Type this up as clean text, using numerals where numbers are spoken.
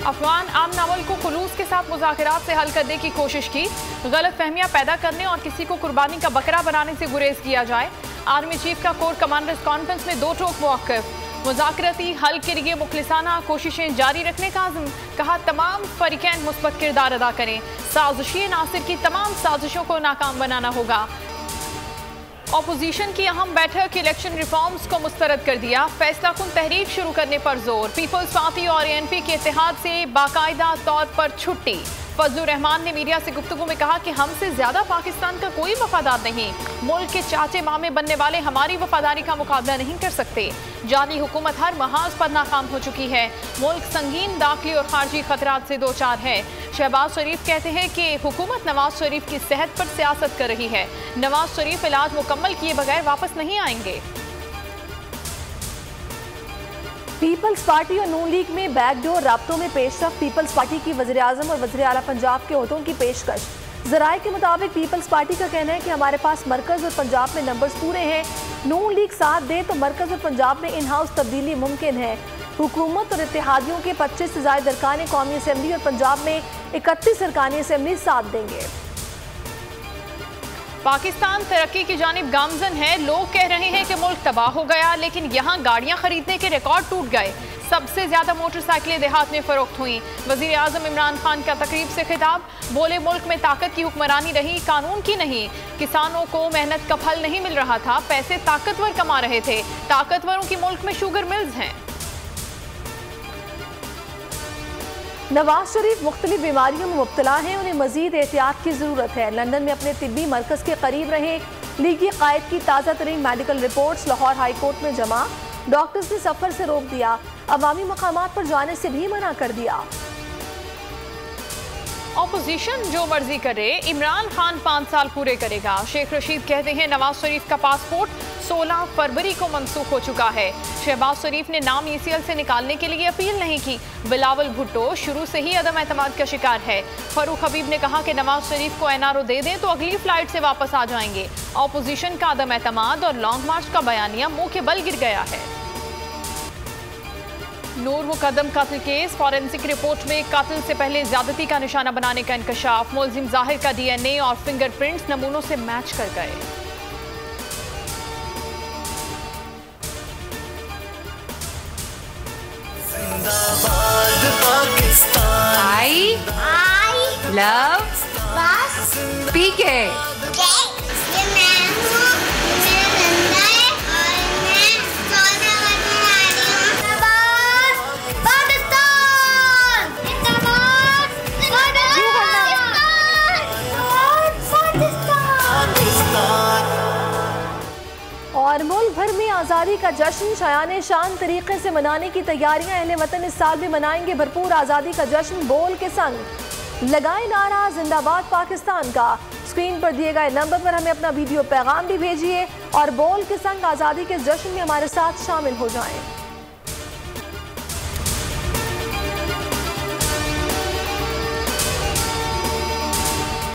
अफगान आमन अमल को खुलूस के साथ मुज़ाकरात से हल करने की कोशिश की, गलत फहमियां पैदा करने और किसी को कुर्बानी का बकरा बनाने से गुरेज किया जाए। आर्मी चीफ का कोर कमांडर्स कॉन्फ्रेंस में दो टोक मौक़िफ़, मुज़ाकराती हल के लिए मुखलिसाना कोशिशें जारी रखने का आज़म, कहा तमाम फरीकैन मुस्बत किरदार अदा करें, साजिशी नासिर की तमाम साजिशों को नाकाम बनाना होगा। अपोजिशन की अहम बैठक इलेक्शन रिफॉर्म्स को मुस्तरद कर दिया, फैसला कुन तहरीक शुरू करने पर जोर, पीपल्स पार्टी और एनपी के इत्तेहाद से बाकायदा तौर पर छुट्टी। फजलुर रहमान ने मीडिया से गुफ्तगू में कहा कि हमसे ज्यादा पाकिस्तान का कोई वफादार नहीं, मुल्क के चाचे मामे बनने वाले हमारी वफादारी का मुकाबला नहीं कर सकते। जाली हुकूमत हर महाज पर नाकाम हो चुकी है, मुल्क संगीन दाखिली और खारजी खतरात से दो चार है। शहबाज शरीफ कहते हैं कि हुकूमत नवाज शरीफ की सेहत पर सियासत कर रही है, नवाज शरीफ इलाज मुकम्मल किए बगैर वापस नहीं आएंगे। पीपल्स पार्टी और नून लीग में बैकडोर राब्तों में पेशरफ, पीपल्स पार्टी की वज़ीर आज़म और वज़ीर आला पंजाब के ओहदों की पेशकश। ज़राए के मुताबिक पीपल्स पार्टी का कहना है कि हमारे पास मरकज़ और पंजाब में नंबर्स पूरे हैं, नून लीग साथ दे तो मरकज़ और पंजाब में इन हाउस तब्दीली मुमकिन है। हुकूमत और इत्तेहादियों के 25 से ज़ायद अरकान कौमी असम्बली और पंजाब में 31 अरकान असम्बली साथ देंगे। पाकिस्तान तरक्की की जानिब गामजन है, लोग कह रहे हैं कि मुल्क तबाह हो गया, लेकिन यहाँ गाड़ियाँ खरीदने के रिकॉर्ड टूट गए। सबसे ज्यादा मोटरसाइकिलें देहात में फरोख्त हुई। वजीर आजम इमरान खान का तकरीब से खिताब, बोले मुल्क में ताकत की हुक्मरानी रही, कानून की नहीं। किसानों को मेहनत का फल नहीं मिल रहा था, पैसे ताकतवर कमा रहे थे, ताकतवरों की मुल्क में शुगर मिल्स हैं। नवाज शरीफ मुख्तलिफ बीमारियों में मुब्तला हैं, उन्हें मजीद एहतियात की ज़रूरत है। लंदन में अपने तिब्बी मरकज़ के करीब रहे, लीगी कायद की ताज़ा तरीन medical reports Lahore high court में जमा, डॉक्टर्स ने सफ़र से रोक दिया, अवामी मकामात पर जाने से भी मना कर दिया। ऑपोजिशन जो मर्जी करे, इमरान खान 5 साल पूरे करेगा। शेख रशीद कहते हैं नवाज शरीफ का पासपोर्ट 16 फरवरी को मंसूख हो चुका है। शहबाज शरीफ ने नाम ईसीएल से निकालने के लिए अपील नहीं की। बिलावल भुट्टो शुरू से ही अदम एतमाद का शिकार है। फरूख हबीब ने कहा कि नवाज शरीफ को एनआरओ दे दें तो अगली फ्लाइट से वापस आ जाएंगे। ऑपोजिशन का अदम एतमाद और लॉन्ग मार्च का बयानिया मुंह के बल गिर गया है। नूर मुकदम कत्ल केस, फॉरेंसिक रिपोर्ट में कत्ल से पहले ज्यादती का निशाना बनाने का इंकशाफ, मुलजिम जाहिर का डीएनए और फिंगरप्रिंट्स नमूनों से मैच कर गए। जिंदाबाद पाकिस्तान, आई लव पीके। और मुल्क भर में आज़ादी का जश्न शायान शान तरीके से मनाने की तैयारियां। अहले वतन इस साल भी मनाएंगे भरपूर आज़ादी का जश्न। बोल के संग लगाए नारा जिंदाबाद पाकिस्तान का। स्क्रीन पर दिए गए नंबर पर हमें अपना वीडियो पैगाम भी भेजिए और बोल के संग आज़ादी के जश्न में हमारे साथ शामिल हो जाएं।